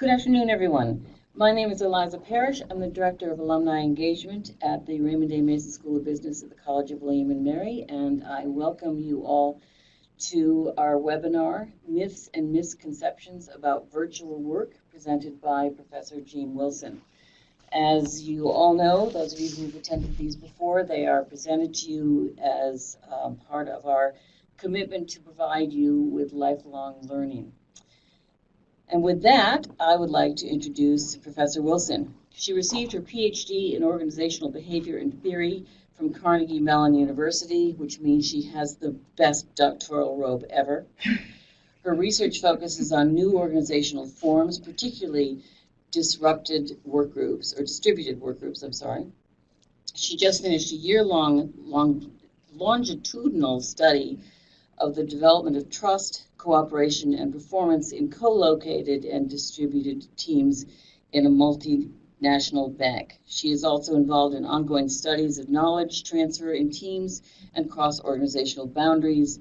Good afternoon, everyone. My name is Eliza Parrish. I'm the Director of Alumni Engagement at the Raymond A. Mason School of Business at the College of William and Mary, and I welcome you all to our webinar, Myths and Misconceptions about Virtual Work, presented by Professor Jeanne Wilson. As you all know, those of you who've attended these before, they are presented to you as part of our commitment to provide you with lifelong learning. And with that, I would like to introduce Professor Wilson. She received her PhD in Organizational Behavior and Theory from Carnegie Mellon University, which means she has the best doctoral robe ever. Her research focuses on new organizational forms, particularly distributed work groups. She just finished a year-long longitudinal study of the development of trust, cooperation, and performance in co-located and distributed teams in a multinational bank. She is also involved in ongoing studies of knowledge transfer in teams and cross-organizational boundaries,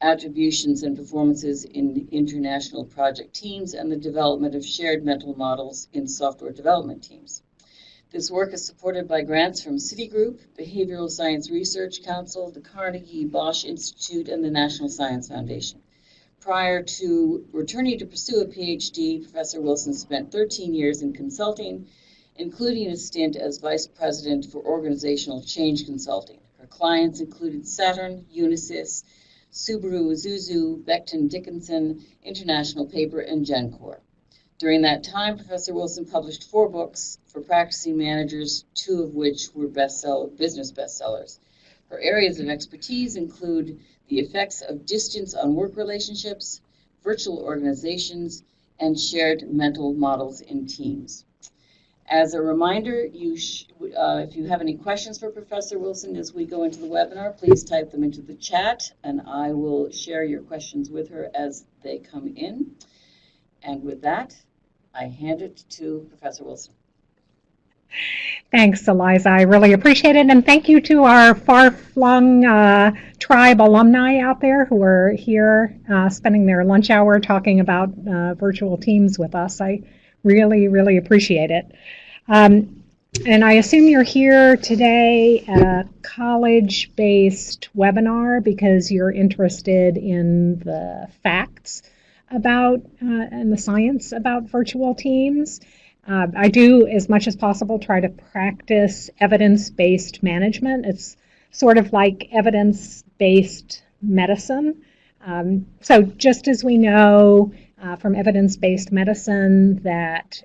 attributions and performances in international project teams, and the development of shared mental models in software development teams. This work is supported by grants from Citigroup, Behavioral Science Research Council, the Carnegie Bosch Institute, and the National Science Foundation. Prior to returning to pursue a PhD, Professor Wilson spent 13 years in consulting, including a stint as Vice President for Organizational Change Consulting. Her clients included Saturn, Unisys, Subaru, Isuzu, Becton Dickinson, International Paper, and Gencor. During that time, Professor Wilson published 4 books for practicing managers, 2 of which were business bestsellers. Her areas of expertise include the effects of distance on work relationships, virtual organizations, and shared mental models in teams. As a reminder, if you have any questions for Professor Wilson as we go into the webinar, please type them into the chat, and I will share your questions with her as they come in. And with that, I hand it to Professor Wilson. Thanks, Eliza. I really appreciate it. And thank you to our far-flung tribe alumni out there who are here spending their lunch hour talking about virtual teams with us. I really, really appreciate it. And I assume you're here today at a college-based webinar because you're interested in the facts about and the science about virtual teams. I do, as much as possible, try to practice evidence-based management. It's sort of like evidence-based medicine. So just as we know from evidence-based medicine that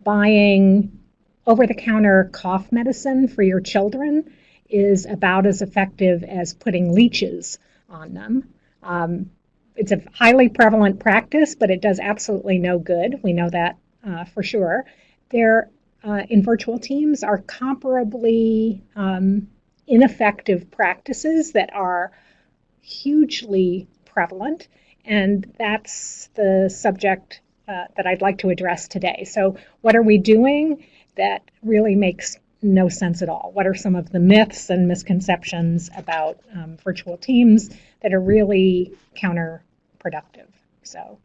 buying over-the-counter cough medicine for your children is about as effective as putting leeches on them. It's a highly prevalent practice, but it does absolutely no good. We know that for sure. There, in virtual teams, are comparably ineffective practices that are hugely prevalent, and that's the subject that I'd like to address today. So what are we doing that really makes no sense at all? What are some of the myths and misconceptions about virtual teams that are really counterproductive? So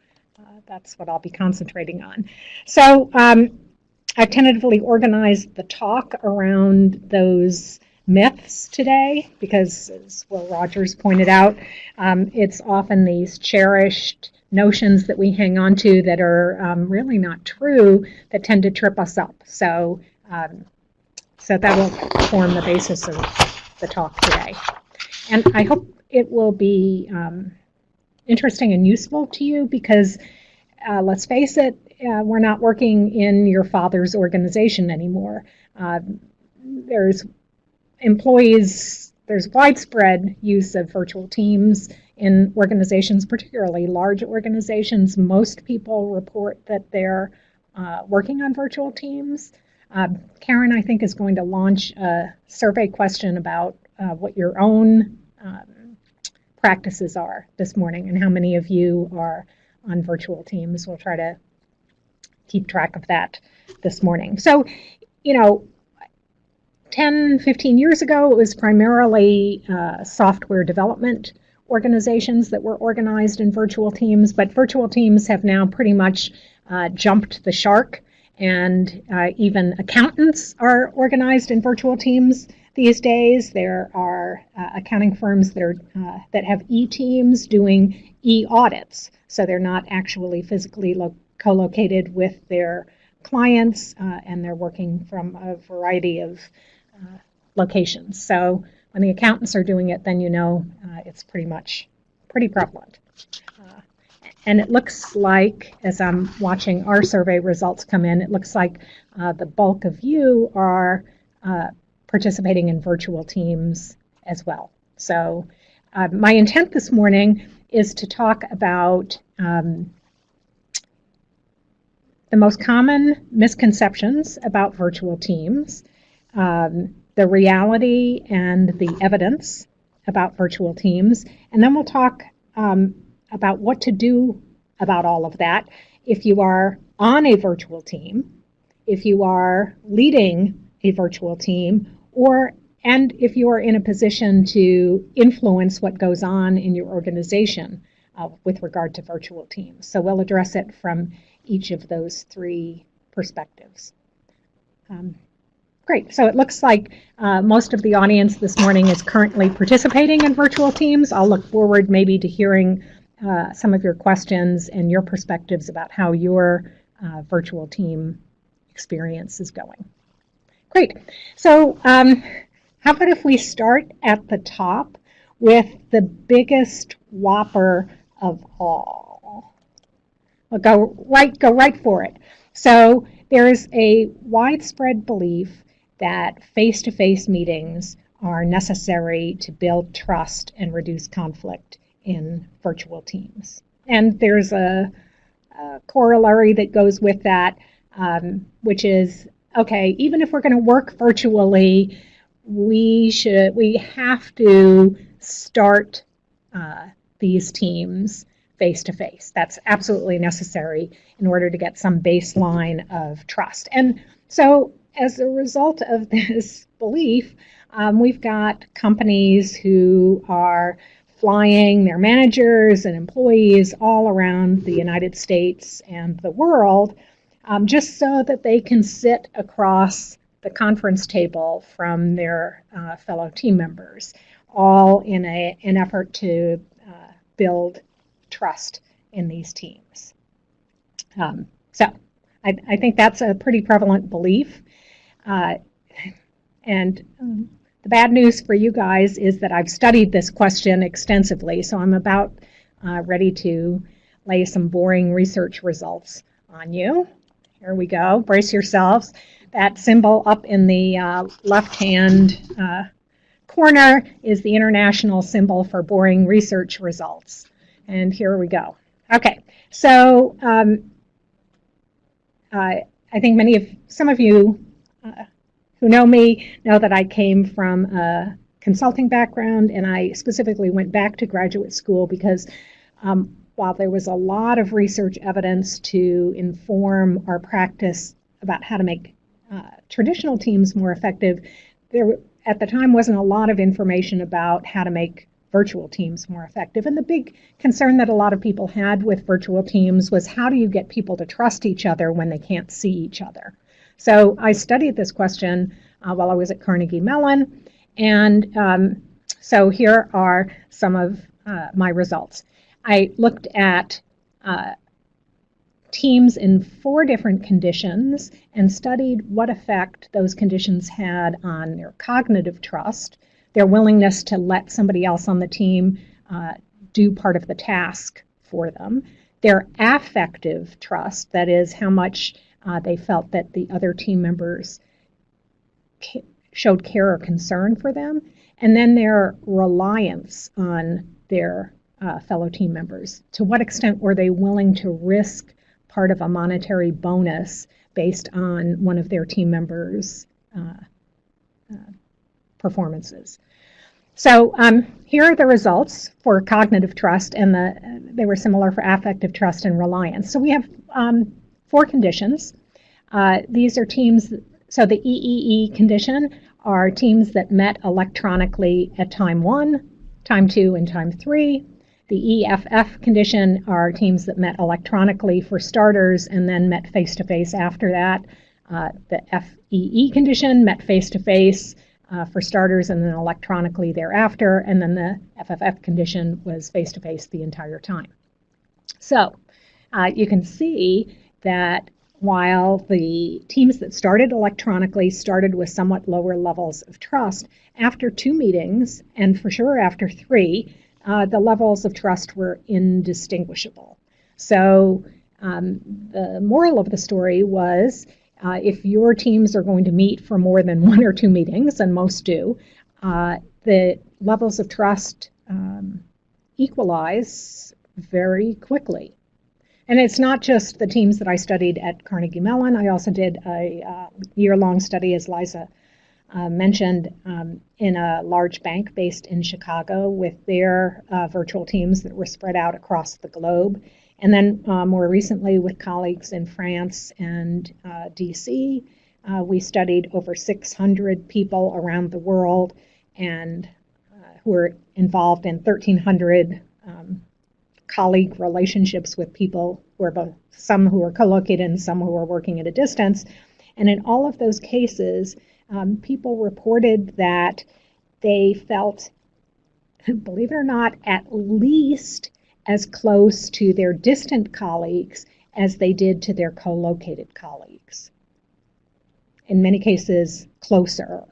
that's what I'll be concentrating on. So I've tentatively organized the talk around those myths today because, as Will Rogers pointed out, it's often these cherished notions that we hang on to that are really not true that tend to trip us up. So that will form the basis of the talk today. And I hope it will be interesting and useful to you because, let's face it, we're not working in your father's organization anymore. There's widespread use of virtual teams in organizations, particularly large organizations. Most people report that they're working on virtual teams. Karen, I think, is going to launch a survey question about what your own practices are this morning and how many of you are on virtual teams. We'll try to keep track of that this morning. So, 10, 15 years ago, it was primarily software development organizations that were organized in virtual teams, but virtual teams have now pretty much jumped the shark, and even accountants are organized in virtual teams these days. There are accounting firms that have e-teams doing e-audits, so they're not actually physically co-located with their clients, and they're working from a variety of locations. So when the accountants are doing it, then you know it's pretty prevalent. And it looks like, as I'm watching our survey results come in, it looks like the bulk of you are participating in virtual teams as well. So my intent this morning is to talk about the most common misconceptions about virtual teams, the reality and the evidence about virtual teams, and then we'll talk about what to do about all of that if you are on a virtual team, if you are leading a virtual team, and if you are in a position to influence what goes on in your organization with regard to virtual teams. So we'll address it from each of those three perspectives. Great. So it looks like most of the audience this morning is currently participating in virtual teams. I'll look forward maybe to hearing some of your questions and your perspectives about how your virtual team experience is going. Great. So how about if we start at the top with the biggest whopper of all? We'll go right for it. So there is a widespread belief that face-to-face meetings are necessary to build trust and reduce conflict in virtual teams. And there's a corollary that goes with that, which is, okay, even if we're going to work virtually, we have to start these teams face-to-face. That's absolutely necessary in order to get some baseline of trust. And so as a result of this belief, we've got companies who are flying their managers and employees all around the United States and the world just so that they can sit across the conference table from their fellow team members, all in an effort to build trust in these teams. So I think that's a pretty prevalent belief. And the bad news for you guys is that I've studied this question extensively, so I'm about ready to lay some boring research results on you. Here we go. Brace yourselves. That symbol up in the left-hand corner is the international symbol for boring research results. And here we go. Okay, so I think some of you who know me know that I came from a consulting background, and I specifically went back to graduate school because while there was a lot of research evidence to inform our practice about how to make traditional teams more effective, there at the time wasn't a lot of information about how to make virtual teams more effective. And the big concern that a lot of people had with virtual teams was, how do you get people to trust each other when they can't see each other? So I studied this question while I was at Carnegie Mellon, and so here are some of my results. I looked at teams in 4 different conditions and studied what effect those conditions had on their cognitive trust, their willingness to let somebody else on the team do part of the task for them, their affective trust, that is, how much they felt that the other team members showed care or concern for them, and then their reliance on their fellow team members. To what extent were they willing to risk part of a monetary bonus based on one of their team members' performances? So here are the results for cognitive trust, and they were similar for affective trust and reliance. So we have 4 conditions. These are teams, so the EEE condition are teams that met electronically at time 1, time 2 and time 3. The EFF condition are teams that met electronically for starters and then met face-to-face after that. The FEE condition met face-to-face for starters and then electronically thereafter, and then the FFF condition was face-to-face the entire time. So you can see that while the teams that started electronically started with somewhat lower levels of trust, after 2 meetings, and for sure after 3, the levels of trust were indistinguishable. So the moral of the story was, if your teams are going to meet for more than 1 or 2 meetings, and most do, the levels of trust equalize very quickly. And it's not just the teams that I studied at Carnegie Mellon. I also did a year-long study, as Liza mentioned, in a large bank based in Chicago with their virtual teams that were spread out across the globe. And then more recently with colleagues in France and DC, we studied over 600 people around the world and who were involved in 1,300 colleague relationships with people who are both, some who are co-located and some who are working at a distance. And in all of those cases, people reported that they felt, believe it or not, at least as close to their distant colleagues as they did to their co-located colleagues. In many cases, closer.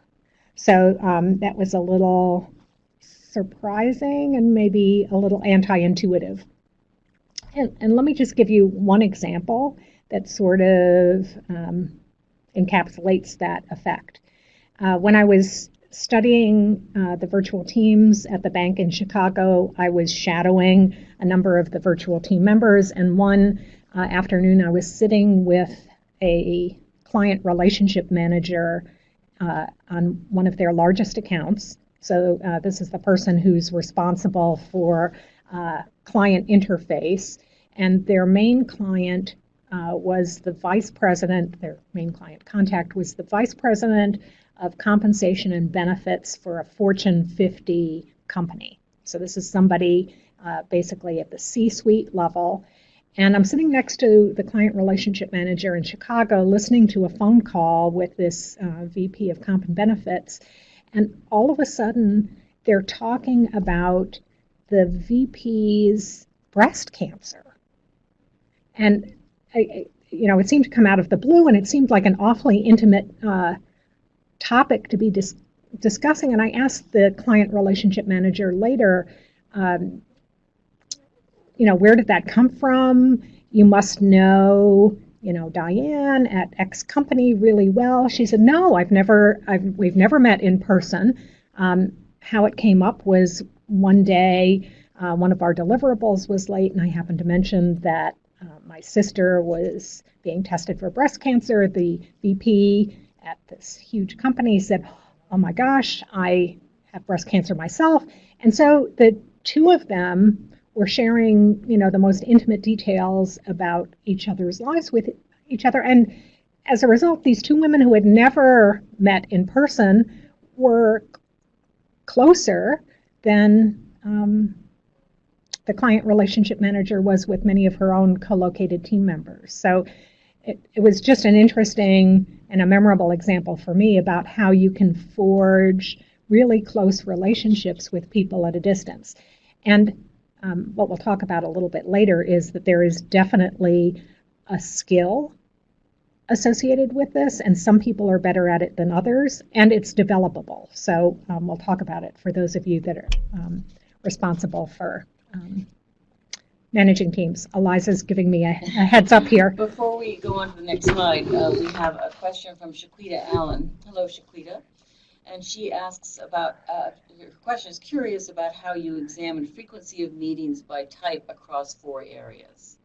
So that was a little surprising and maybe a little anti-intuitive. And let me just give you one example that sort of encapsulates that effect. When I was studying the virtual teams at the bank in Chicago, I was shadowing a number of the virtual team members, and one afternoon I was sitting with a client relationship manager on one of their largest accounts. So this is the person who's responsible for client interface, and their main client was the vice president, their main client contact was the vice president of compensation and benefits for a Fortune 50 company. So this is somebody basically at the C-suite level. And I'm sitting next to the client relationship manager in Chicago listening to a phone call with this VP of Comp and Benefits. And all of a sudden, they're talking about the VP's breast cancer. And, it seemed to come out of the blue, and it seemed like an awfully intimate topic to be discussing. And I asked the client relationship manager later, where did that come from? You must know, Diane at X company really well. She said, no, we've never met in person. How it came up was one day, one of our deliverables was late, and I happened to mention that my sister was being tested for breast cancer. The VP at this huge company said, oh my gosh, I have breast cancer myself. And so the two of them were sharing, the most intimate details about each other's lives with each other. And as a result, these two women who had never met in person were closer than the client relationship manager was with many of her own co-located team members. So it was just an interesting and a memorable example for me about how you can forge really close relationships with people at a distance. And what we'll talk about a little bit later is that there is definitely a skill associated with this, and some people are better at it than others, and it's developable. So we'll talk about it for those of you that are responsible for managing teams. Eliza's giving me a heads up here. Before we go on to the next slide, we have a question from Shaquita Allen. Hello, Shaquita. And she asks about, her question is curious about how you examine frequency of meetings by type across 4 areas.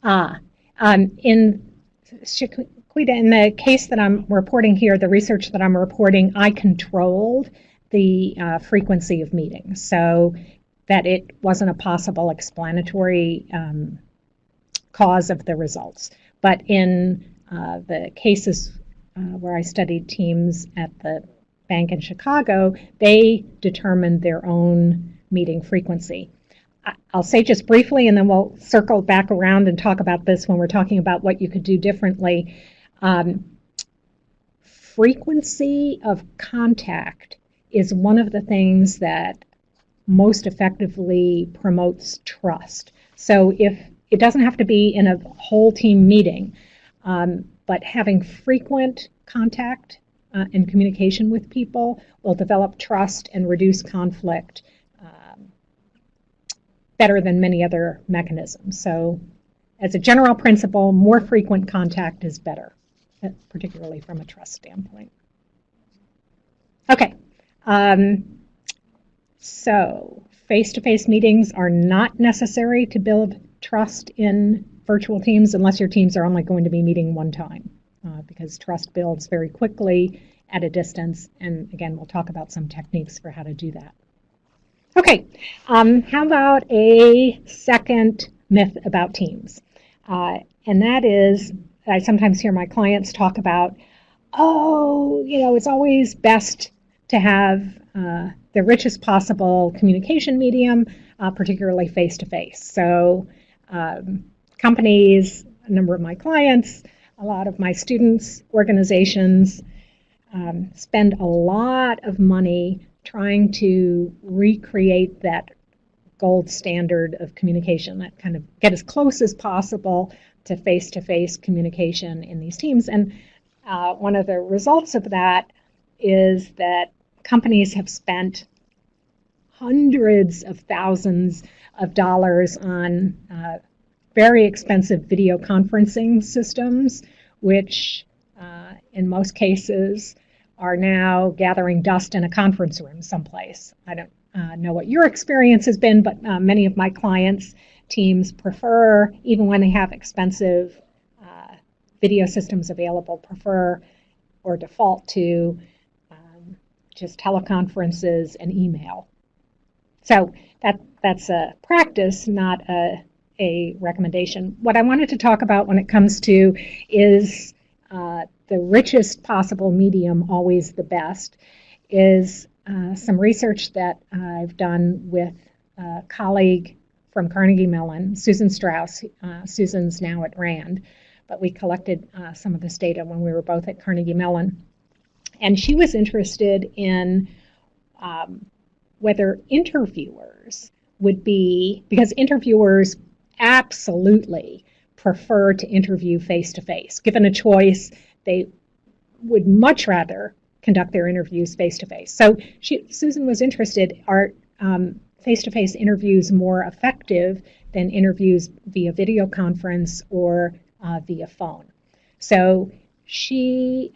In Shaquita, in the case that I'm reporting here, the research that I'm reporting, I controlled the frequency of meetings so that it wasn't a possible explanatory cause of the results. But in the cases where I studied teams at the bank in Chicago, they determined their own meeting frequency. I'll say just briefly, and then we'll circle back around and talk about this when we're talking about what you could do differently. Frequency of contact is one of the things that most effectively promotes trust. So if it doesn't have to be in a whole team meeting, but having frequent contact and communication with people will develop trust and reduce conflict better than many other mechanisms. So as a general principle, more frequent contact is better, particularly from a trust standpoint. Okay, so face-to-face meetings are not necessary to build trust in virtual teams unless your teams are only going to be meeting one time, because trust builds very quickly at a distance. And again, we'll talk about some techniques for how to do that. Okay, how about a second myth about teams? And that is, I sometimes hear my clients talk about, oh, it's always best to have the richest possible communication medium, particularly face-to-face. So companies, a number of my clients, a lot of my students, organizations spend a lot of money trying to recreate that gold standard of communication, that kind of get as close as possible to face-to-face communication in these teams. And one of the results of that is that companies have spent hundreds of thousands of dollars on very expensive video conferencing systems, which in most cases are now gathering dust in a conference room someplace. I don't know what your experience has been, but many of my clients' teams prefer, even when they have expensive video systems available, prefer or default to just teleconferences and email. So that's a practice, not a recommendation. What I wanted to talk about when it comes to is the richest possible medium, always the best, is some research that I've done with a colleague from Carnegie Mellon, Susan Strauss. Susan's now at Rand, but we collected some of this data when we were both at Carnegie Mellon. And she was interested in whether interviewers would be, because interviewers absolutely prefer to interview face-to-face. Given a choice, they would much rather conduct their interviews face-to-face. So Susan was interested, are face-to-face interviews more effective than interviews via video conference or via phone? So she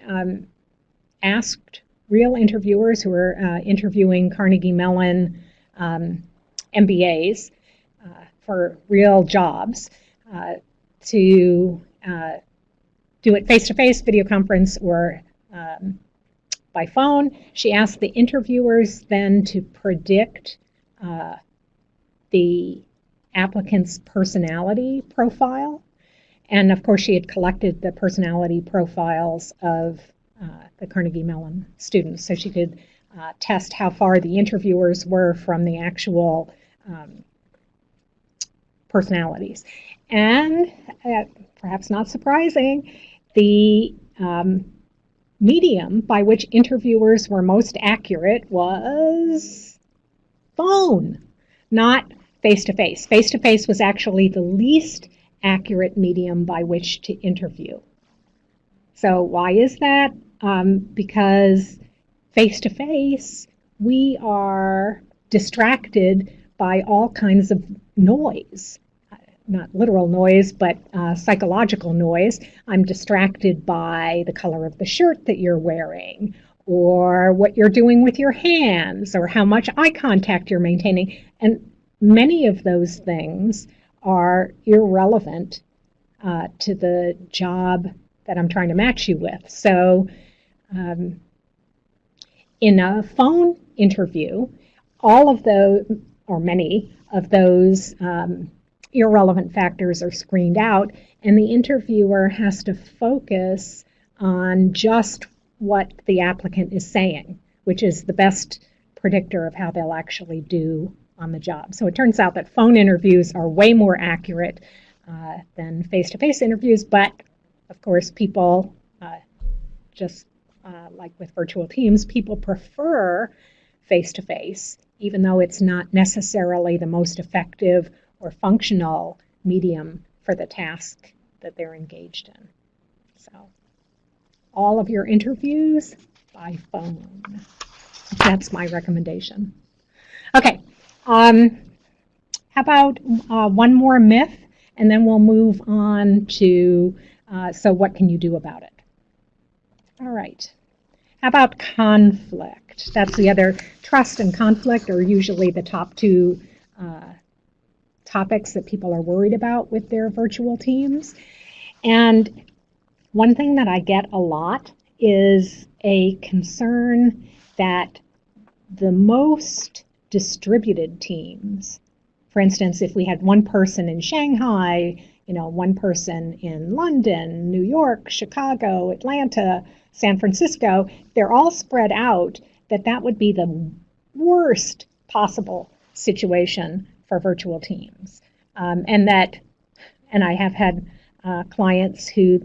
asked real interviewers who were interviewing Carnegie Mellon MBAs for real jobs to do it face-to-face, video conference, or by phone. She asked the interviewers then to predict the applicant's personality profile. And of course, she had collected the personality profiles of the Carnegie Mellon students, so she could test how far the interviewers were from the actual personalities. And perhaps not surprising, the medium by which interviewers were most accurate was phone, not face-to-face. Face-to-face was actually the least accurate medium by which to interview. So why is that? Because face-to-face, we are distracted by all kinds of noise. Not literal noise, but psychological noise. I'm distracted by the color of the shirt that you're wearing, or what you're doing with your hands, or how much eye contact you're maintaining. And many of those things are irrelevant to the job that I'm trying to match you with. So in a phone interview, all of those, or many of those irrelevant factors are screened out, and the interviewer has to focus on just what the applicant is saying, which is the best predictor of how they'll actually do on the job. So it turns out that phone interviews are way more accurate than face-to-face interviews, but of course people, just like with virtual teams, people prefer face-to-face, even though it's not necessarily the most effective or functional medium for the task that they're engaged in. So all of your interviews by phone. That's my recommendation. Okay, how about one more myth, and then we'll move on to, so what can you do about it? All right. How about conflict? That's the other. Trust and conflict are usually the top two topics that people are worried about with their virtual teams. And one thing that I get a lot is a concern that the most distributed teams, for instance, if we had one person in Shanghai, one person in London, New York, Chicago, Atlanta, San Francisco, they're all spread out, that would be the worst possible situation for virtual teams. And I have had clients who,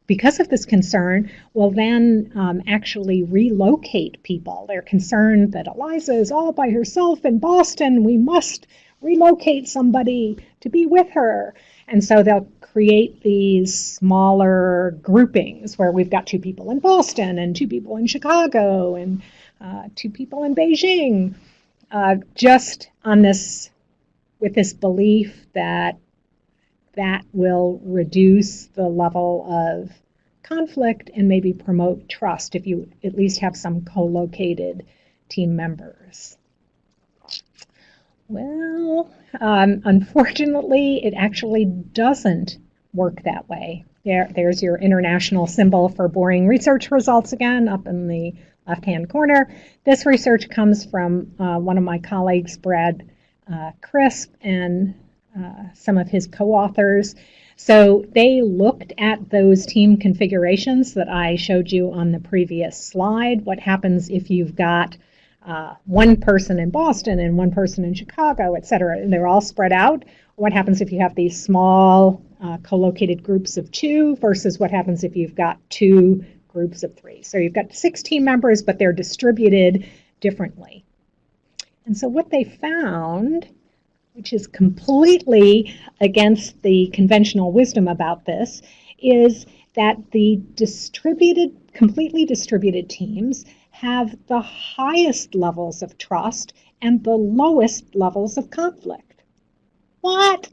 because of this concern, will then actually relocate people. They're concerned that Eliza is all by herself in Boston. We must relocate somebody to be with her. And so they'll create these smaller groupings where we've got 2 people in Boston and 2 people in Chicago and 2 people in Beijing, just on this, with this belief that will reduce the level of conflict and maybe promote trust if you at least have some co-located team members. Well, unfortunately, it actually doesn't work that way. There's your international symbol for boring research results again, up in the left-hand corner. This research comes from one of my colleagues, Brad Crisp, and some of his co-authors. So they looked at those team configurations that I showed you on the previous slide. What happens if you've got one person in Boston and one person in Chicago, et cetera, and they're all spread out? What happens if you have these small co-located groups of 2 versus what happens if you've got 2 groups of 3? So you've got 6 team members, but they're distributed differently. And so what they found, which is completely against the conventional wisdom about this, is that the completely distributed teams have the highest levels of trust and the lowest levels of conflict. What?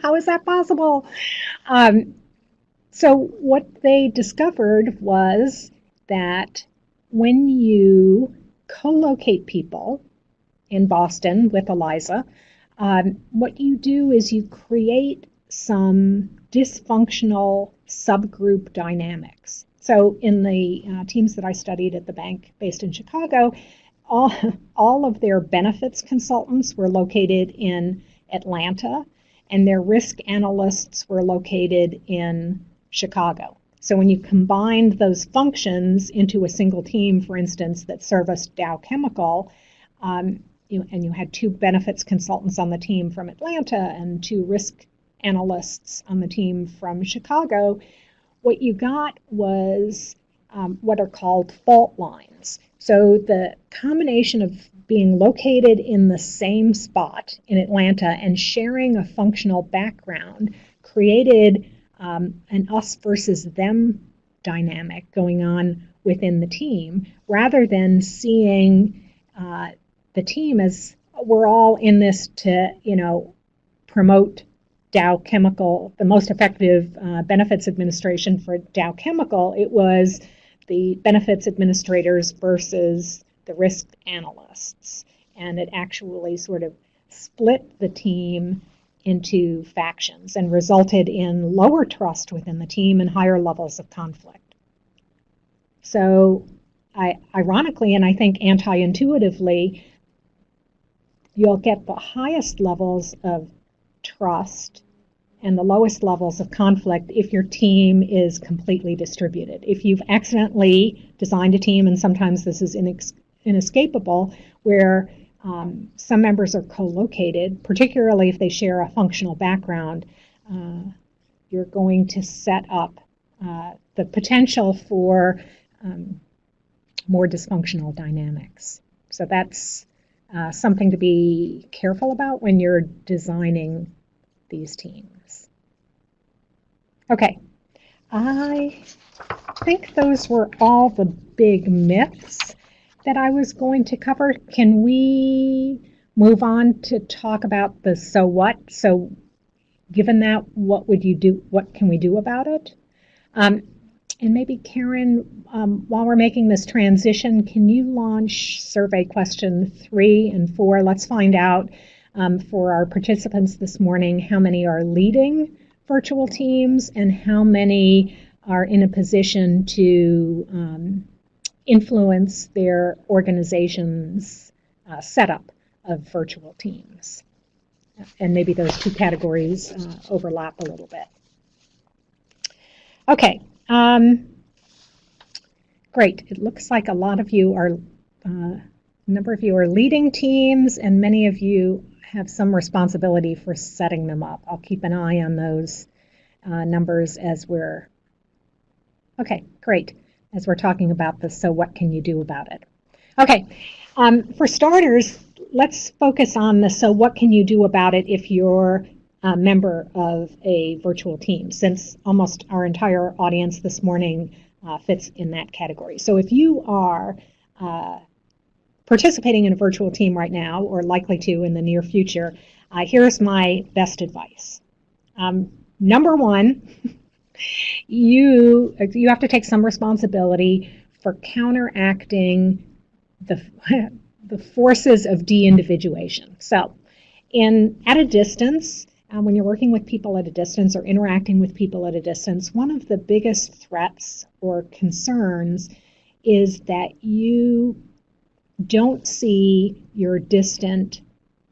How is that possible? So what they discovered was that when you co-locate people in Boston with Eliza, what you do is you create some dysfunctional subgroup dynamics. So in the teams that I studied at the bank based in Chicago, all of their benefits consultants were located in Atlanta, and their risk analysts were located in Chicago. So when you combined those functions into a single team, for instance, that serviced Dow Chemical, and you had 2 benefits consultants on the team from Atlanta and 2 risk analysts on the team from Chicago, what you got was what are called fault lines. So the combination of being located in the same spot in Atlanta and sharing a functional background created an us versus them dynamic going on within the team, rather than seeing the team as we're all in this to, promote Dow Chemical, the most effective benefits administration for Dow Chemical. It was the benefits administrators versus the risk analysts. And it actually sort of split the team into factions and resulted in lower trust within the team and higher levels of conflict. So ironically, and I think anti-intuitively, you'll get the highest levels of trust and the lowest levels of conflict if your team is completely distributed. If you've accidentally designed a team, and sometimes this is inescapable, where some members are co-located, particularly if they share a functional background, you're going to set up the potential for more dysfunctional dynamics. So that's something to be careful about when you're designing these teams. Okay, I think those were all the big myths that I was going to cover. Can we move on to talk about the so what? So given that, what would you do? What can we do about it? And maybe Karen, while we're making this transition, can you launch survey question 3 and 4? Let's find out for our participants this morning how many are leading virtual teams and how many are in a position to influence their organization's setup of virtual teams. And maybe those two categories overlap a little bit. Okay, great. It looks like a lot of you are, a number of you are leading teams, and many of you have some responsibility for setting them up. I'll keep an eye on those numbers as we're, okay, great, as we're talking about this, so what can you do about it? Okay, for starters, let's focus on the so what can you do about it if you're a member of a virtual team, since almost our entire audience this morning fits in that category. So if you are participating in a virtual team right now, or likely to in the near future, here's my best advice. Number one, you have to take some responsibility for counteracting the forces of de-individuation. So at a distance, when you're working with people at a distance or interacting with people at a distance, one of the biggest threats or concerns is that you don't see your distant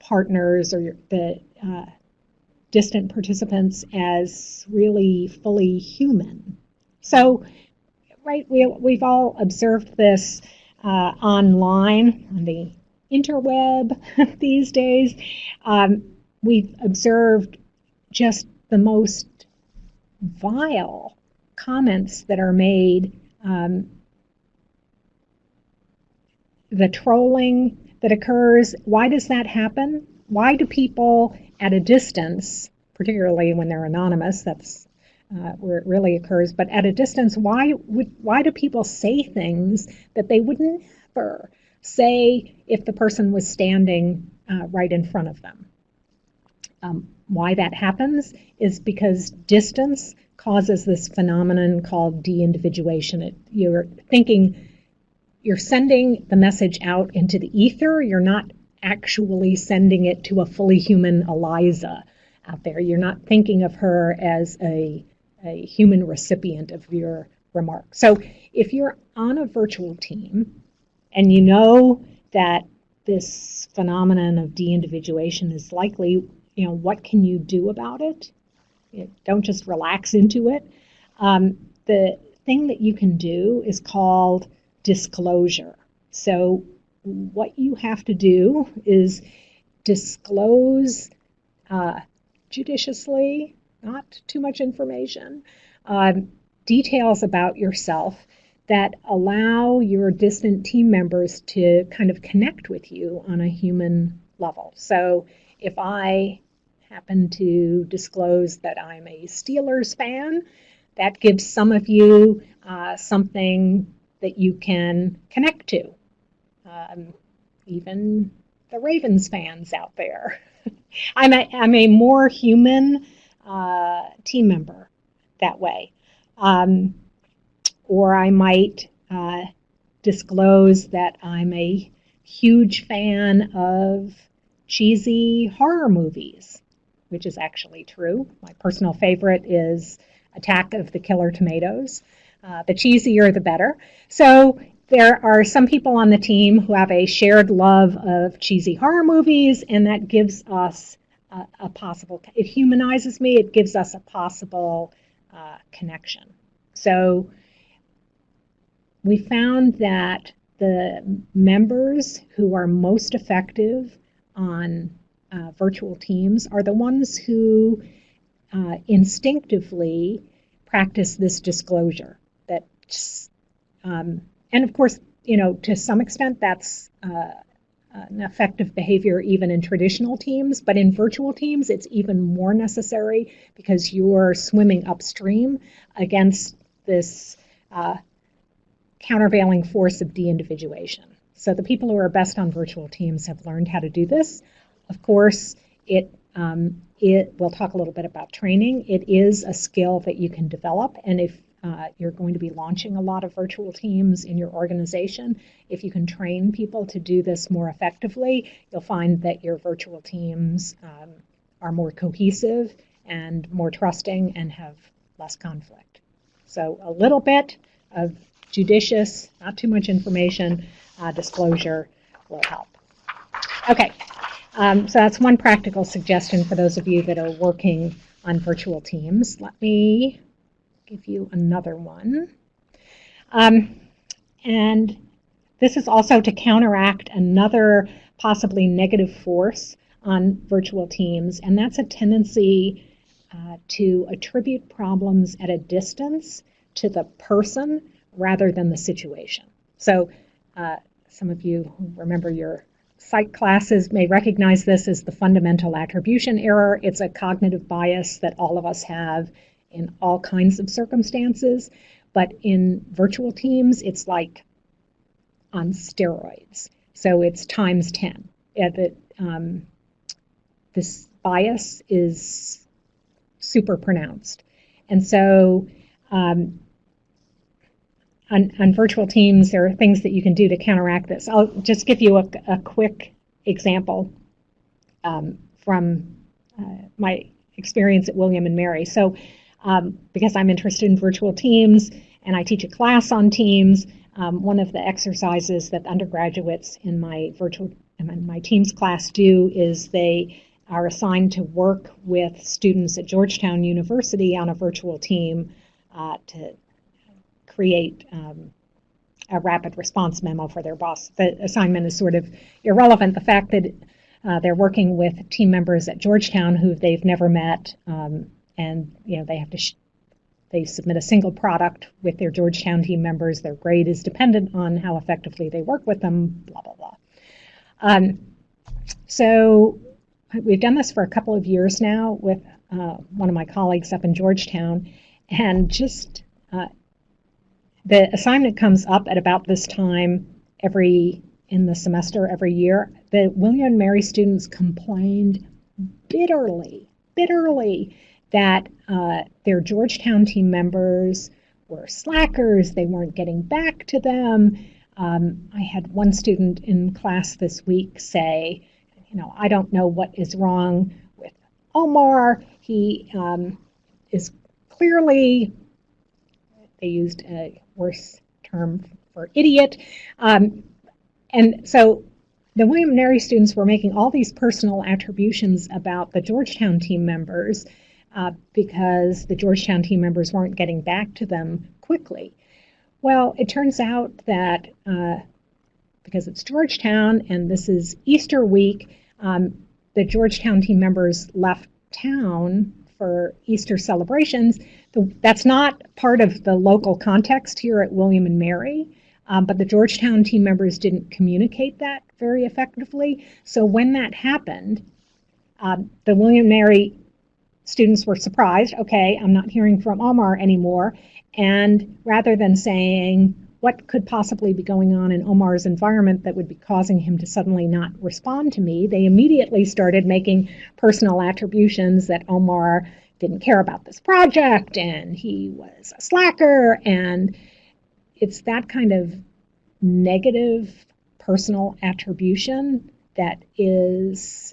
partners or the distant participants as really fully human. So, right, we've all observed this online, on the interweb these days. We've observed just the most vile comments that are made, the trolling that occurs. Why does that happen? Why do people at a distance, particularly when they're anonymous, that's where it really occurs, but at a distance, why do people say things that they would never say if the person was standing right in front of them? Why that happens is because distance causes this phenomenon called de-individuation. You're sending the message out into the ether. You're not actually sending it to a fully human Eliza out there. You're not thinking of her as a human recipient of your remark. So if you're on a virtual team and you know that this phenomenon of de-individuation is likely, what can you do about it? Don't just relax into it. The thing that you can do is called disclosure. So what you have to do is disclose judiciously, not too much information, details about yourself that allow your distant team members to kind of connect with you on a human level. So if I happen to disclose that I'm a Steelers fan, that gives some of you something that you can connect to. Even the Ravens fans out there. I'm a more human team member that way. Or I might disclose that I'm a huge fan of cheesy horror movies, which is actually true. My personal favorite is Attack of the Killer Tomatoes. The cheesier, the better. So there are some people on the team who have a shared love of cheesy horror movies, and that gives us a possible, it humanizes me, it gives us a possible connection. So we found that the members who are most effective on virtual teams are the ones who instinctively practice this disclosure. That, and of course, to some extent that's an effective behavior even in traditional teams, but in virtual teams it's even more necessary because you're swimming upstream against this countervailing force of de-individuation. So the people who are best on virtual teams have learned how to do this. Of course, we'll talk a little bit about training. It is a skill that you can develop, and if you're going to be launching a lot of virtual teams in your organization, if you can train people to do this more effectively, you'll find that your virtual teams are more cohesive and more trusting and have less conflict. So a little bit of judicious, not too much information, disclosure will help. Okay, so that's one practical suggestion for those of you that are working on virtual teams. Let me give you another one. And this is also to counteract another possibly negative force on virtual teams, and that's a tendency to attribute problems at a distance to the person rather than the situation. So some of you who remember your psych classes may recognize this as the fundamental attribution error. It's a cognitive bias that all of us have in all kinds of circumstances, but in virtual teams, it's like on steroids. So it's times 10. This bias is super pronounced. And so on virtual teams, there are things that you can do to counteract this. I'll just give you a quick example from my experience at William and Mary. So because I'm interested in virtual teams and I teach a class on teams, one of the exercises that undergraduates in my teams class do is they are assigned to work with students at Georgetown University on a virtual team to create a rapid response memo for their boss. The assignment is sort of irrelevant. The fact that they're working with team members at Georgetown who they've never met, and they have to they submit a single product with their Georgetown team members. Their grade is dependent on how effectively they work with them, blah, blah, blah. So we've done this for a couple of years now with one of my colleagues up in Georgetown, and just the assignment comes up at about this time in the semester every year. The William and Mary students complained bitterly that their Georgetown team members were slackers, they weren't getting back to them. I had one student in class this week say, I don't know what is wrong with Omar. He is clearly, they used a worse term for idiot. And so the William and Mary students were making all these personal attributions about the Georgetown team members because the Georgetown team members weren't getting back to them quickly. Well, it turns out that because it's Georgetown and this is Easter week, the Georgetown team members left town for Easter celebrations. That's not part of the local context here at William and Mary, but the Georgetown team members didn't communicate that very effectively. So when that happened, the William and Mary students were surprised. Okay, I'm not hearing from Omar anymore. And rather than saying, what could possibly be going on in Omar's environment that would be causing him to suddenly not respond to me, they immediately started making personal attributions that Omar didn't care about this project and he was a slacker. And it's that kind of negative personal attribution that is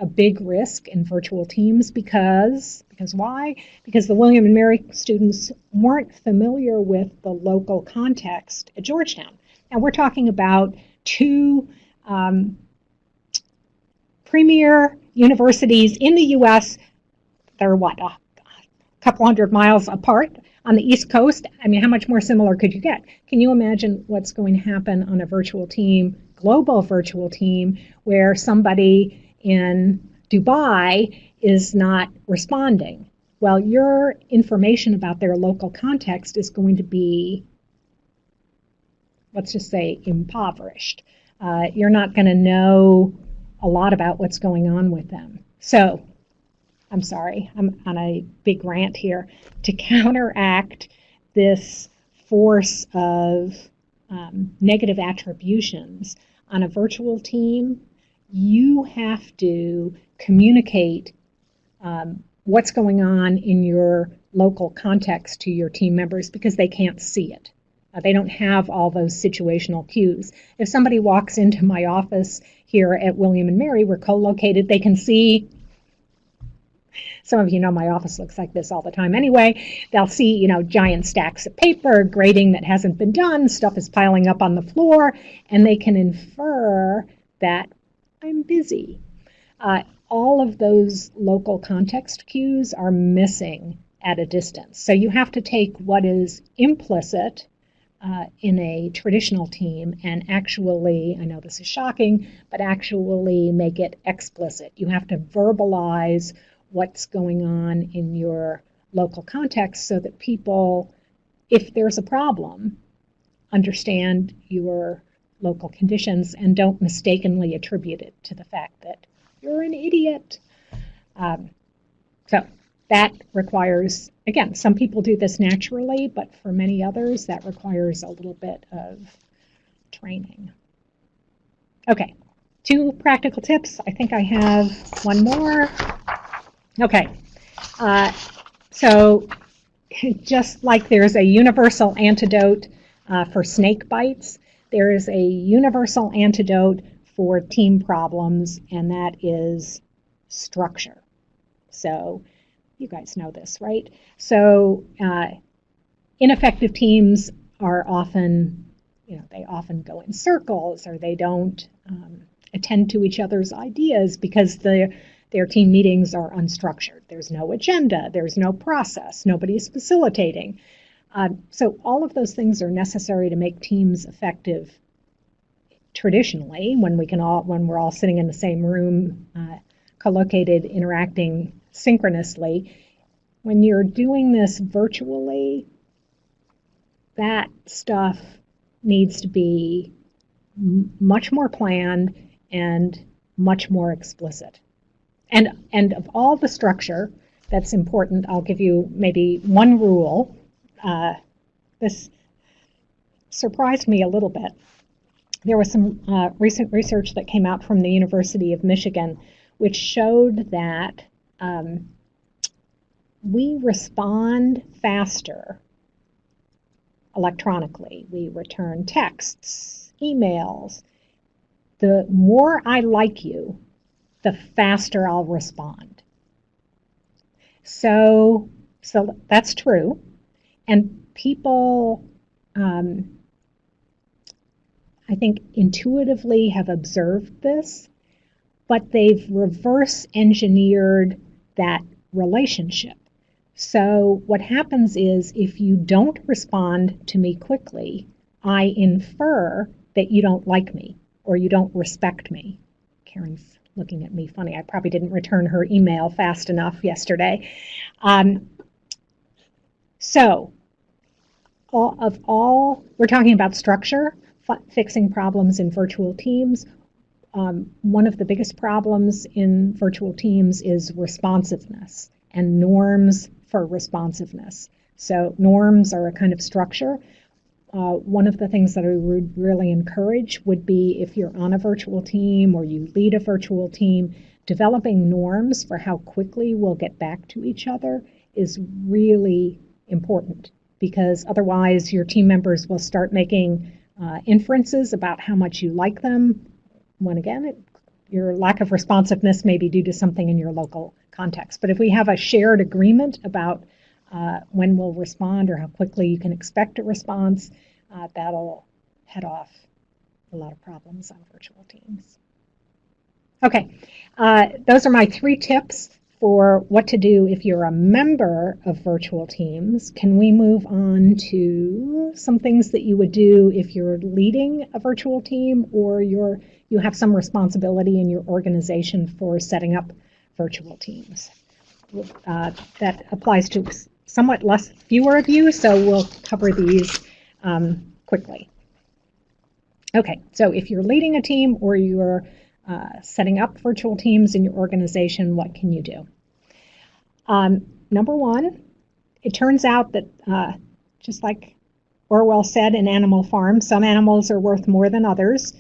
a big risk in virtual teams because why? Because the William and Mary students weren't familiar with the local context at Georgetown. And we're talking about two premier universities in the U.S. They're what, a couple hundred miles apart on the East Coast. I mean, how much more similar could you get? Can you imagine what's going to happen on a virtual team, global virtual team, where somebody in Dubai is not responding? Well, your information about their local context is going to be, let's just say, impoverished. You're not going to know a lot about what's going on with them. So, I'm sorry, I'm on a big rant here. To counteract this force of negative attributions on a virtual team, you have to communicate what's going on in your local context to your team members because they can't see it. They don't have all those situational cues. If somebody walks into my office here at William & Mary, we're co-located, they can see. Some of you know my office looks like this all the time anyway. They'll see, giant stacks of paper, grading that hasn't been done, stuff is piling up on the floor, and they can infer that I'm busy. All of those local context cues are missing at a distance. So you have to take what is implicit in a traditional team and actually, I know this is shocking, but actually make it explicit. You have to verbalize what's going on in your local context so that people, if there's a problem, understand your local conditions and don't mistakenly attribute it to the fact that you're an idiot. So that requires, again, some people do this naturally, but for many others, that requires a little bit of training. Okay, 2 practical tips. I think I have one more. Okay, so just like there's a universal antidote for snake bites, there is a universal antidote for team problems, and that is structure. So you guys know this, right? So ineffective teams are often, they often go in circles, or they don't attend to each other's ideas because their team meetings are unstructured. There's no agenda, there's no process, nobody is facilitating. So all of those things are necessary to make teams effective traditionally, when we're all sitting in the same room, co-located, interacting synchronously. When you're doing this virtually, that stuff needs to be much more planned and much more explicit. And of all the structure that's important, I'll give you maybe one rule. This surprised me a little bit. There was some recent research that came out from the University of Michigan, which showed that we respond faster electronically. We return texts, emails. The more I like you, the faster I'll respond. So that's true. And people, I think, intuitively have observed this, but they've reverse engineered that relationship. So what happens is, if you don't respond to me quickly, I infer that you don't like me or you don't respect me. Karen's looking at me funny. I probably didn't return her email fast enough yesterday. So we're talking about structure, fixing problems in virtual teams. One of the biggest problems in virtual teams is responsiveness and norms for responsiveness. So norms are a kind of structure. One of the things that I would really encourage would be, if you're on a virtual team or you lead a virtual team, developing norms for how quickly we'll get back to each other is really important, because otherwise your team members will start making inferences about how much you like them, when again, your lack of responsiveness may be due to something in your local context. But if we have a shared agreement about when we'll respond or how quickly you can expect a response, that'll head off a lot of problems on virtual teams. Okay, those are my 3 tips for what to do if you're a member of virtual teams. Can we move on to some things that you would do if you're leading a virtual team or you have some responsibility in your organization for setting up virtual teams? That applies to somewhat fewer of you, so we'll cover these quickly. Okay, so if you're leading a team or you're setting up virtual teams in your organization, what can you do? Number 1, it turns out that just like Orwell said in Animal Farm, some animals are worth more than others.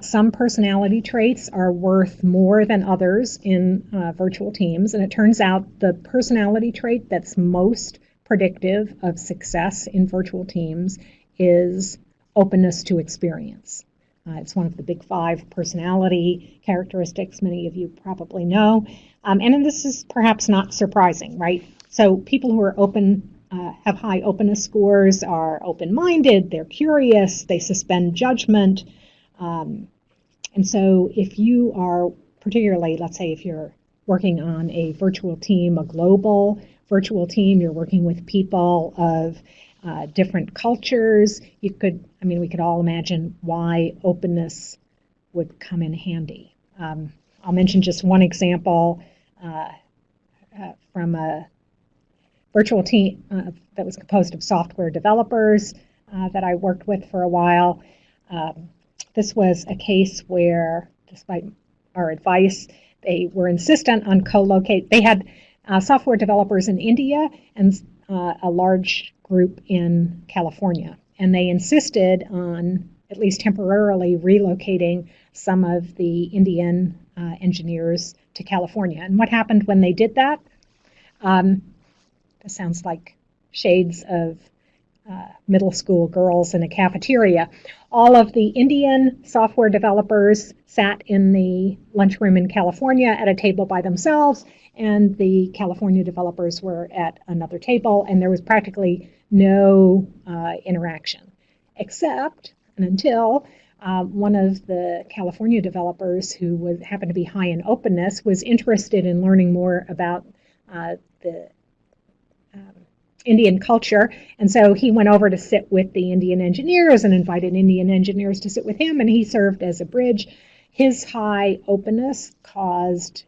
Some personality traits are worth more than others in virtual teams, and it turns out the personality trait that's most predictive of success in virtual teams is openness to experience. It's one of the big 5 personality characteristics many of you probably know. And this is perhaps not surprising, right? So people who are open, have high openness scores, are open-minded, they're curious, they suspend judgment. And so if you are particularly, let's say if you're working on a virtual team, a global virtual team, you're working with people of different cultures, we could all imagine why openness would come in handy. I'll mention just one example from a virtual team that was composed of software developers that I worked with for a while. This was a case where, despite our advice, they were insistent on co-locate. They had software developers in India and a large group in California, and they insisted on, at least temporarily, relocating some of the Indian engineers to California. And what happened when they did that? This sounds like shades of middle school girls in a cafeteria. All of the Indian software developers sat in the lunchroom in California at a table by themselves, and the California developers were at another table, and there was practically no interaction, except and until one of the California developers, who happened to be high in openness, was interested in learning more about the Indian culture, and so he went over to sit with the Indian engineers and invited Indian engineers to sit with him, and he served as a bridge. His high openness caused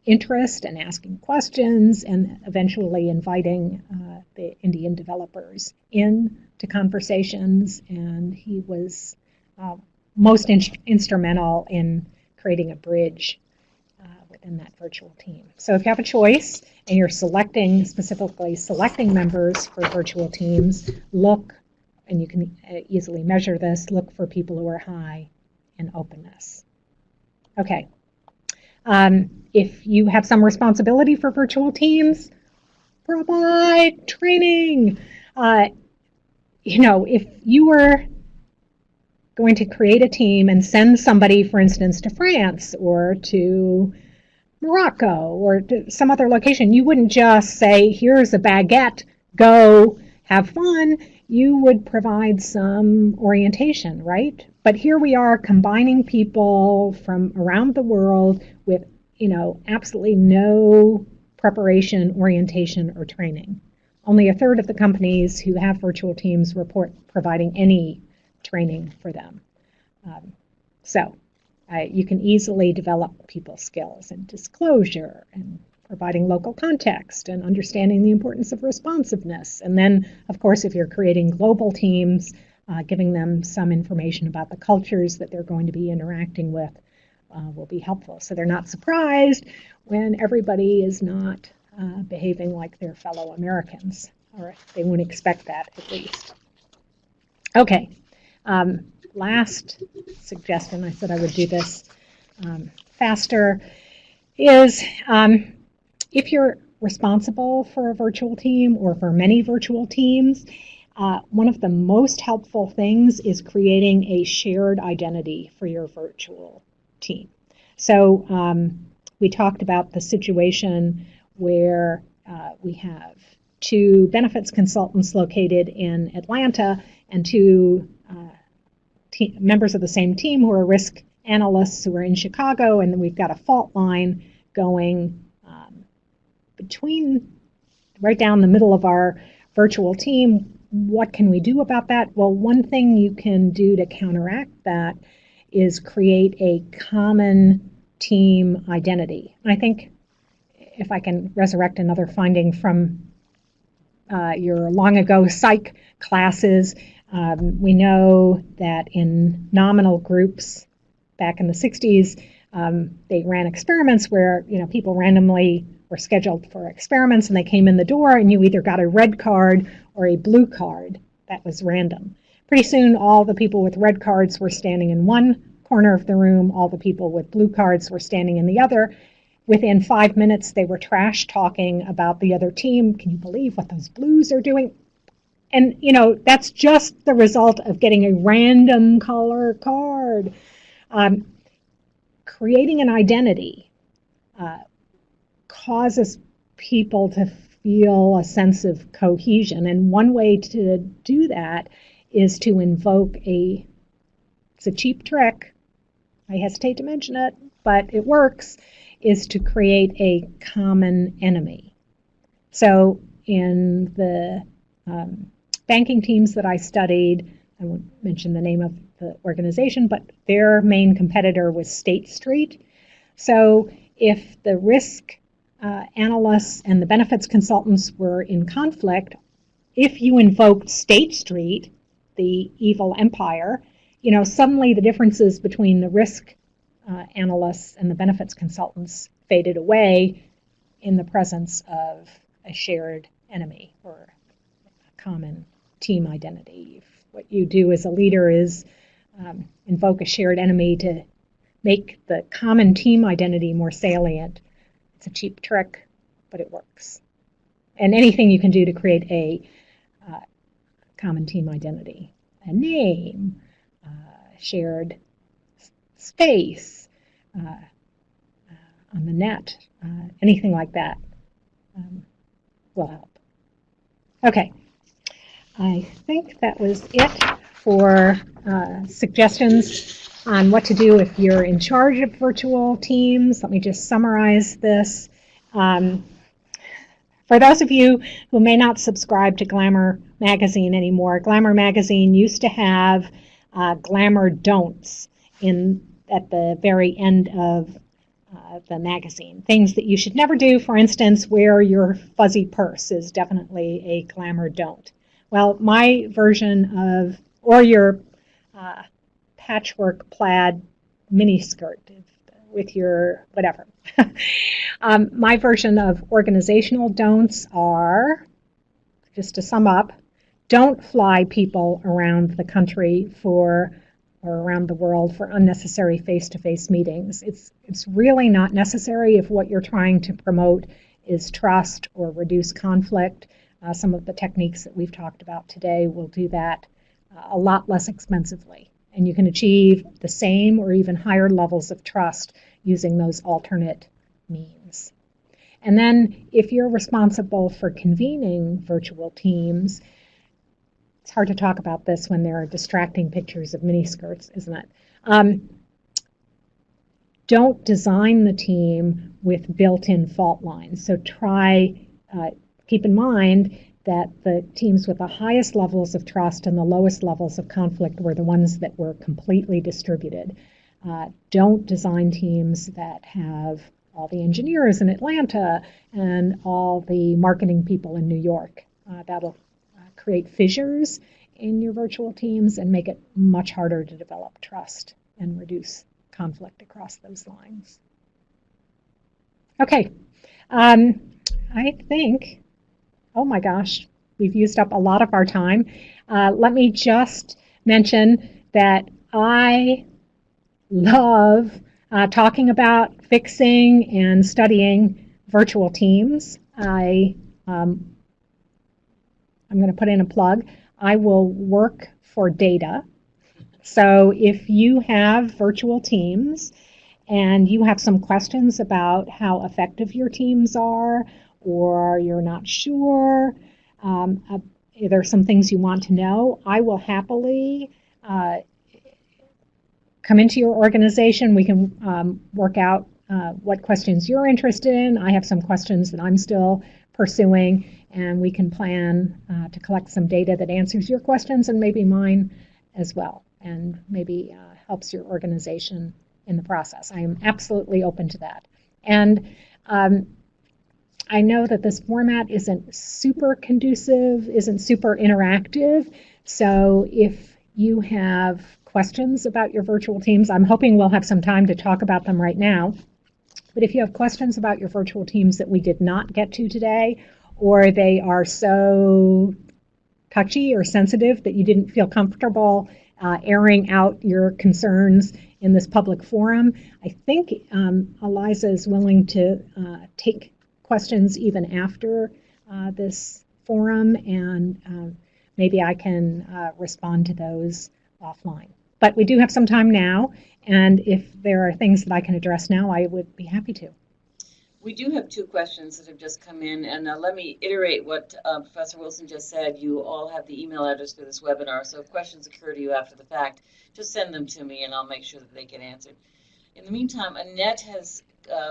interest and asking questions, and eventually inviting the Indian developers in to conversations, and he was most instrumental in creating a bridge within that virtual team. So if you have a choice and you're specifically selecting members for virtual teams, look, and you can easily measure this, look for people who are high in openness. Okay. If you have some responsibility for virtual teams, provide training. If you were going to create a team and send somebody, for instance, to France or to Morocco or to some other location, you wouldn't just say, here's a baguette, go have fun. You would provide some orientation, right? But here we are combining people from around the world with, absolutely no preparation, orientation, or training. Only a third of the companies who have virtual teams report providing any training for them. So you can easily develop people's skills in disclosure and providing local context and understanding the importance of responsiveness. And then, of course, if you're creating global teams, giving them some information about the cultures that they're going to be interacting with will be helpful. So they're not surprised when everybody is not behaving like their fellow Americans, or they wouldn't expect that, at least. Okay. Last suggestion, I said I would do this faster, is if you're responsible for a virtual team or for many virtual teams, one of the most helpful things is creating a shared identity for your virtual team. So we talked about the situation where we have 2 benefits consultants located in Atlanta and 2 members of the same team who are risk analysts who are in Chicago, and then we've got a fault line going between right down the middle of our virtual team. What can we do about that? Well, one thing you can do to counteract that is create a common team identity. I think if I can resurrect another finding from your long ago psych classes, we know that in nominal groups back in the 60s, they ran experiments where people randomly were scheduled for experiments, and they came in the door, and you either got a red card or a blue card. That was random. Pretty soon, all the people with red cards were standing in one corner of the room. All the people with blue cards were standing in the other. Within 5 minutes, they were trash talking about the other team. Can you believe what those blues are doing? And, that's just the result of getting a random color card. Creating an identity causes people to feel a sense of cohesion. And one way to do that is to invoke it's a cheap trick. I hesitate to mention it, but it works, is to create a common enemy. So in the banking teams that I studied, I won't mention the name of the organization, but their main competitor was State Street. So if the risk analysts and the benefits consultants were in conflict, if you invoked State Street, the evil empire, suddenly the differences between the risk analysts and the benefits consultants faded away in the presence of a shared enemy or a common team identity. If what you do as a leader is invoke a shared enemy to make the common team identity more salient, it's a cheap trick, but it works. And anything you can do to create a common team identity, a name, shared space on the net, anything like that will help. Okay, I think that was it for suggestions on what to do if you're in charge of virtual teams. Let me just summarize this. For those of you who may not subscribe to Glamour Magazine anymore, Glamour Magazine used to have Glamour Don'ts at the very end of the magazine. Things that you should never do, for instance, wear your fuzzy purse is definitely a Glamour Don't. Well, my version of, or your patchwork plaid miniskirt with your whatever. My version of organizational don'ts are, just to sum up, don't fly people around the country or around the world for unnecessary face-to-face meetings. It's really not necessary if what you're trying to promote is trust or reduce conflict. Some of the techniques that we've talked about today will do that a lot less expensively. And you can achieve the same or even higher levels of trust using those alternate means. And then if you're responsible for convening virtual teams, it's hard to talk about this when there are distracting pictures of miniskirts, isn't it? Don't design the team with built-in fault lines. So keep in mind that the teams with the highest levels of trust and the lowest levels of conflict were the ones that were completely distributed. Don't design teams that have all the engineers in Atlanta and all the marketing people in New York. That'll create fissures in your virtual teams and make it much harder to develop trust and reduce conflict across those lines. Okay, I think, oh my gosh, we've used up a lot of our time. Let me just mention that I love talking about fixing and studying virtual teams. I'm going to put in a plug. I will work for data. So if you have virtual teams and you have some questions about how effective your teams are, or you're not sure, there's some things you want to know, I will happily come into your organization. We can work out what questions you're interested in. I have some questions that I'm still pursuing, and we can plan to collect some data that answers your questions and maybe mine as well, and maybe helps your organization in the process. I am absolutely open to that. And I know that this format isn't super conducive, isn't super interactive, so if you have questions about your virtual teams, I'm hoping we'll have some time to talk about them right now. But if you have questions about your virtual teams that we did not get to today, or they are so touchy or sensitive that you didn't feel comfortable airing out your concerns in this public forum, I think Eliza is willing to take questions even after this forum, and maybe I can respond to those offline. But we do have some time now, and if there are things that I can address now, I would be happy to. We do have 2 questions that have just come in, and let me iterate what Professor Wilson just said. You all have the email address for this webinar, so if questions occur to you after the fact, just send them to me and I'll make sure that they get answered. In the meantime, Annette has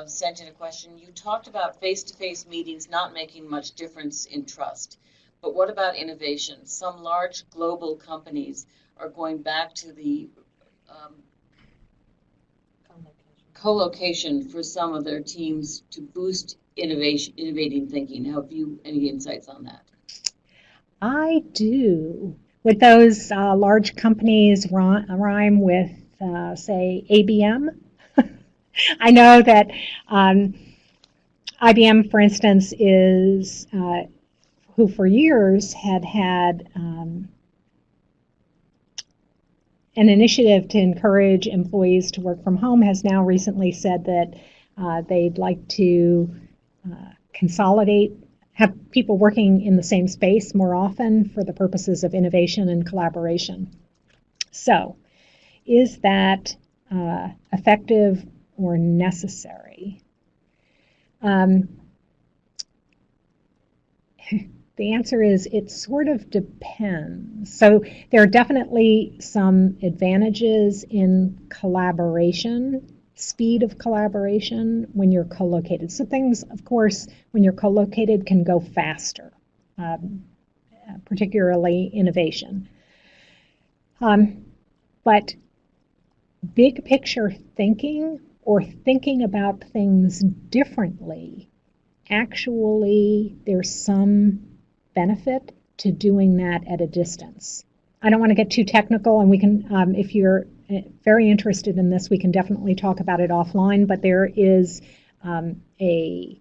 sent in a question. You talked about face-to-face meetings not making much difference in trust, but what about innovation? Some large global companies are going back to the co-location for some of their teams to boost innovating thinking. Have you any insights on that? I do. Would those large companies rhyme with, say, ABM? I know that IBM, for instance, is who for years had an initiative to encourage employees to work from home, has now recently said that they'd like to consolidate, have people working in the same space more often for the purposes of innovation and collaboration. So, is that effective or necessary? The answer is it sort of depends. So there are definitely some advantages in collaboration, speed of collaboration when you're co-located. So things, of course, when you're co-located can go faster, particularly innovation. But big picture thinking or thinking about things differently, actually there's some benefit to doing that at a distance. I don't want to get too technical, and we can, if you're very interested in this, we can definitely talk about it offline, but there is a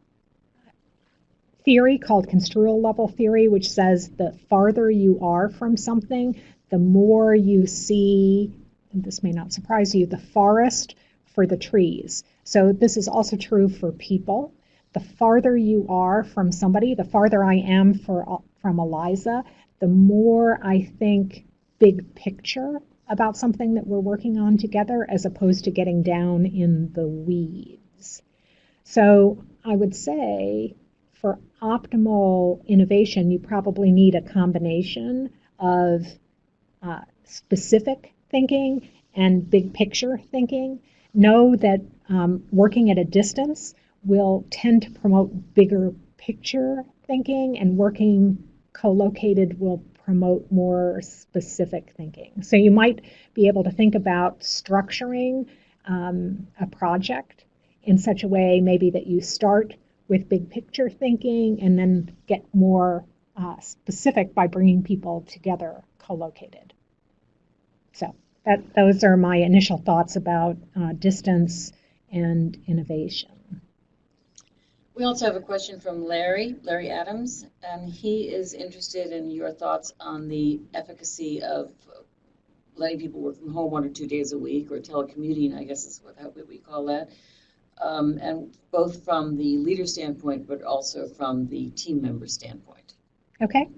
theory called construal level theory, which says the farther you are from something, the more you see, and this may not surprise you, the forest for the trees. So this is also true for people. The farther you are from somebody, the farther I am from Eliza, the more I think big picture about something that we're working on together, as opposed to getting down in the weeds. So I would say for optimal innovation, you probably need a combination of specific thinking and big picture thinking. Know that working at a distance will tend to promote bigger picture thinking, and working co-located will promote more specific thinking. So you might be able to think about structuring a project in such a way maybe that you start with big picture thinking and then get more specific by bringing people together co-located. So those are my initial thoughts about distance and innovation. We also have a question from Larry Adams, and he is interested in your thoughts on the efficacy of letting people work from home 1 or 2 days a week, or telecommuting, I guess is what we call that, and both from the leader standpoint, but also from the team member standpoint. Okay,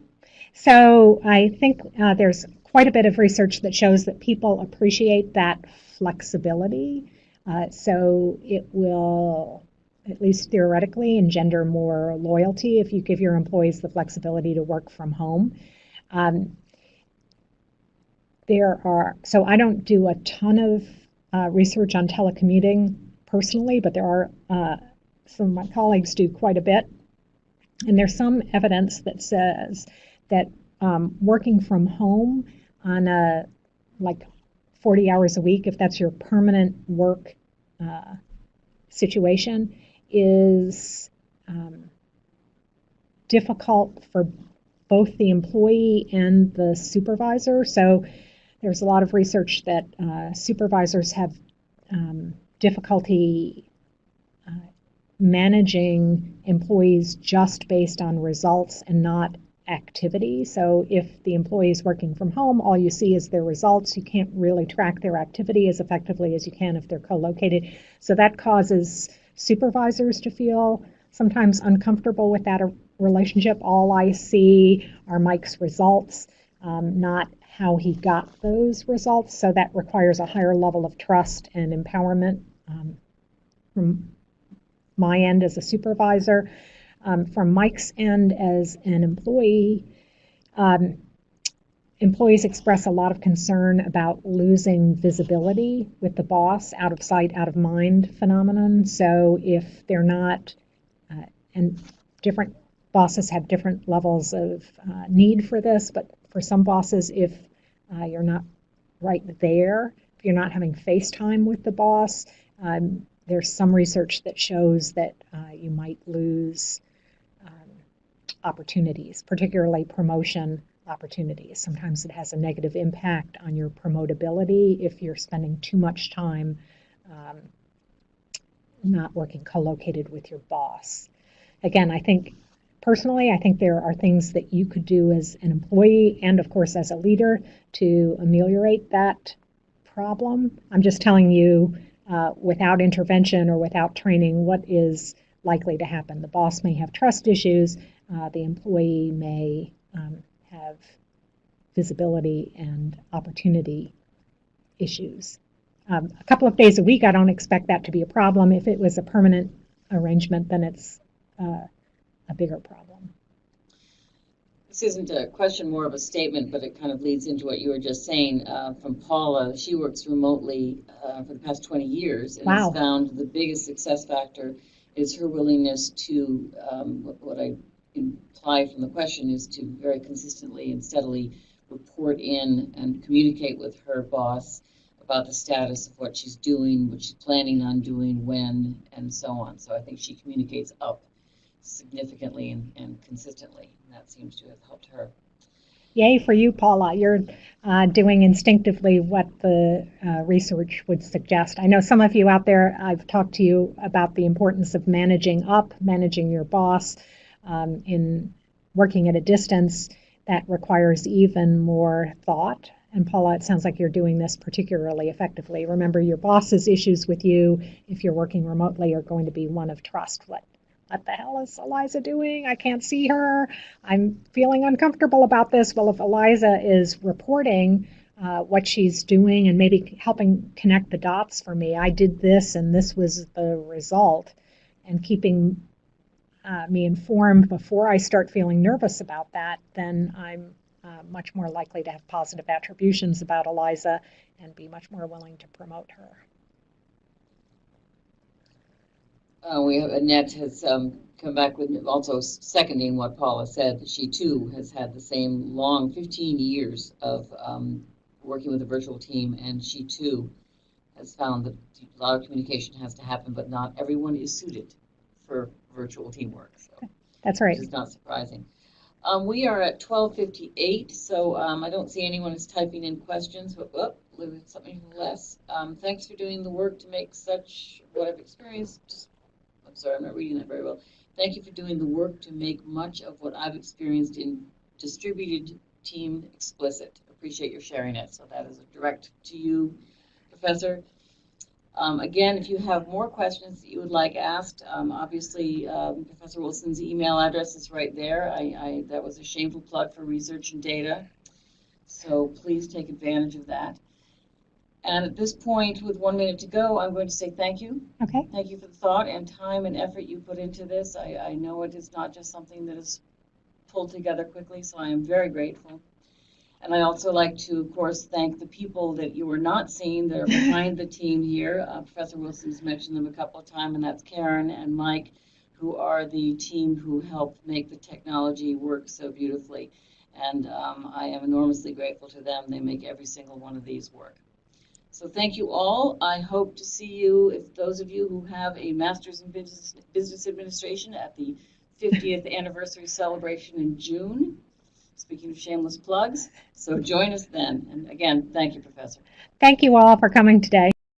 so I think there's quite a bit of research that shows that people appreciate that flexibility, so it will, at least theoretically, engender more loyalty if you give your employees the flexibility to work from home. So I don't do a ton of research on telecommuting personally, but there are some of my colleagues do quite a bit. And there's some evidence that says that working from home on a like 40 hours a week, if that's your permanent work situation, is difficult for both the employee and the supervisor. So there's a lot of research that supervisors have difficulty managing employees just based on results and not activity. So if the employee is working from home, all you see is their results. You can't really track their activity as effectively as you can if they're co-located. So that causes supervisors to feel sometimes uncomfortable with that relationship. All I see are Mike's results, not how he got those results. So that requires a higher level of trust and empowerment from my end as a supervisor. From Mike's end as an employee, employees express a lot of concern about losing visibility with the boss, out of sight, out of mind phenomenon. So if they're not, and different bosses have different levels of need for this, but for some bosses, if you're not right there, if you're not having FaceTime with the boss, there's some research that shows that you might lose opportunities, particularly promotion opportunities. Sometimes it has a negative impact on your promotability if you're spending too much time not working co-located with your boss. Again, I think personally, I think there are things that you could do as an employee and, of course, as a leader to ameliorate that problem. I'm just telling you, without intervention or without training, what is likely to happen. The boss may have trust issues. The employee may have visibility and opportunity issues. A couple of days a week, I don't expect that to be a problem. If it was a permanent arrangement, then it's a bigger problem. This isn't a question, more of a statement, but it kind of leads into what you were just saying from Paula. She works remotely for the past 20 years and has found the biggest success factor is her willingness to, what I imply from the question is to very consistently and steadily report in and communicate with her boss about the status of what she's doing, what she's planning on doing, when, and so on. So I think she communicates up significantly and consistently, and that seems to have helped her. Yay for you, Paula. You're doing instinctively what the research would suggest. I know some of you out there, I've talked to you about the importance of managing up, managing your boss in working at a distance. That requires even more thought. And Paula, it sounds like you're doing this particularly effectively. Remember, your boss's issues with you, if you're working remotely, are going to be one of trust. What the hell is Eliza doing? I can't see her. I'm feeling uncomfortable about this. Well, if Eliza is reporting what she's doing and maybe helping connect the dots for me, I did this and this was the result, and keeping me informed before I start feeling nervous about that, then I'm much more likely to have positive attributions about Eliza and be much more willing to promote her. We have Annette has come back with also seconding what Paula said, that she too has had the same long 15 years of working with a virtual team, and she too has found that a lot of communication has to happen, but not everyone is suited for virtual teamwork. So that's right. Which is not surprising. We are at 12:58, so I don't see anyone is typing in questions, but something less. Thanks for doing the work to make such what I've experienced. I'm sorry, I'm not reading that very well. Thank you for doing the work to make much of what I've experienced in distributed team explicit. Appreciate your sharing it. So that is a direct to you, Professor. Again, if you have more questions that you would like asked, obviously Professor Wilson's email address is right there. That was a shameful plug for research and data. So please take advantage of that. And at this point, with 1 minute to go, I'm going to say thank you. Okay. Thank you for the thought and time and effort you put into this. I know it is not just something that is pulled together quickly, so I am very grateful. And I also like to, of course, thank the people that you are not seeing that are behind the team here. Professor Wilson's mentioned them a couple of times, and that's Karen and Mike, who are the team who helped make the technology work so beautifully. And I am enormously grateful to them. They make every single one of these work. So thank you all. I hope to see you, if those of you who have a Master's in Business Administration, at the 50th anniversary celebration in June. Speaking of shameless plugs, so join us then. And again, thank you, Professor. Thank you all for coming today.